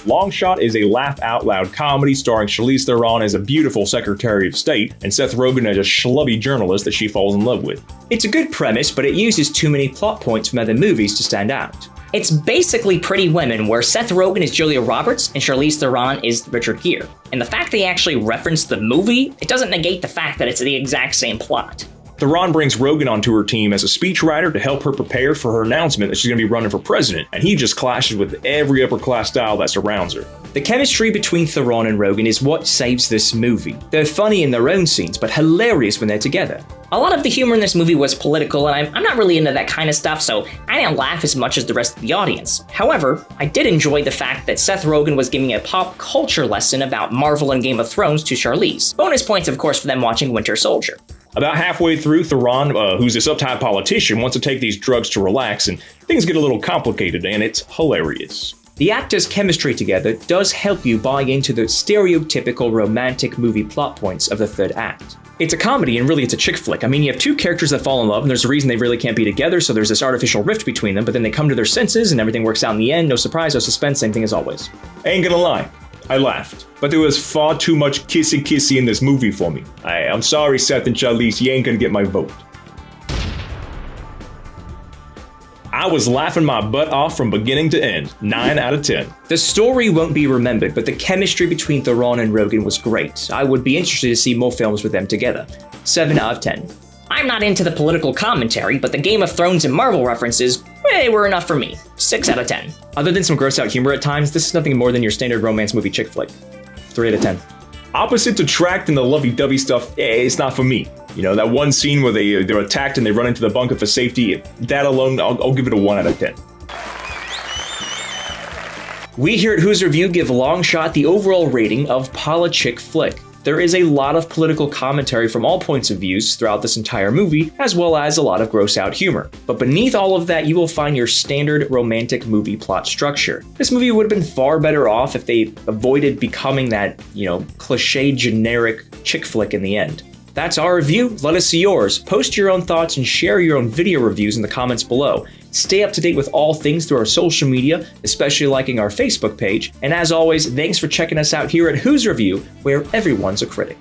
Longshot is a laugh-out-loud comedy starring Charlize Theron as a beautiful Secretary of State and Seth Rogen as a schlubby journalist that she falls in love with. It's a good premise, but it uses too many plot points from other movies to stand out. It's basically Pretty Women, where Seth Rogen is Julia Roberts and Charlize Theron is Richard Gere. And the fact they actually reference the movie, it doesn't negate the fact that it's the exact same plot. Theron brings Rogen onto her team as a speechwriter to help her prepare for her announcement that she's going to be running for president, and he just clashes with every upper-class style that surrounds her. The chemistry between Theron and Rogen is what saves this movie. They're funny in their own scenes, but hilarious when they're together. A lot of the humor in this movie was political, and I'm not really into that kind of stuff, so I didn't laugh as much as the rest of the audience. However, I did enjoy the fact that Seth Rogen was giving a pop culture lesson about Marvel and Game of Thrones to Charlize. Bonus points, of course, for them watching Winter Soldier. About halfway through, Theron, who's this uptight politician, wants to take these drugs to relax, and things get a little complicated, and it's hilarious. The actors' chemistry together does help you buy into the stereotypical romantic movie plot points of the third act. It's a comedy, and really it's a chick flick. I mean, you have two characters that fall in love, and there's a reason they really can't be together, so there's this artificial rift between them, but then they come to their senses, and everything works out in the end. No surprise, no suspense, same thing as always. I ain't gonna lie, I laughed, but there was far too much kissy in this movie for me. I'm sorry, Seth and Charlize, you ain't gonna get my vote. I was laughing my butt off from beginning to end. 9 out of 10. The story won't be remembered, but the chemistry between Theron and Rogen was great. I would be interested to see more films with them together. 7 out of 10. I'm not into the political commentary, but the Game of Thrones and Marvel references, they were enough for me. 6 out of 10. Other than some gross out humor at times, this is nothing more than your standard romance movie chick flick. 3 out of 10. Opposite attract and the lovey-dovey stuff, it's not for me. You know, that one scene where they're attacked and they run into the bunker for safety, that alone, I'll give it a 1 out of 10. We here at Who's Review give Longshot the overall rating of Pala Chick Flick. There is a lot of political commentary from all points of views throughout this entire movie, as well as a lot of gross out humor. But beneath all of that, you will find your standard romantic movie plot structure. This movie would have been far better off if they avoided becoming that, cliche generic chick flick in the end. That's our review. Let us see yours. Post your own thoughts and share your own video reviews in the comments below. Stay up to date with all things through our social media, especially liking our Facebook page. And as always, thanks for checking us out here at Who's Review, where everyone's a critic.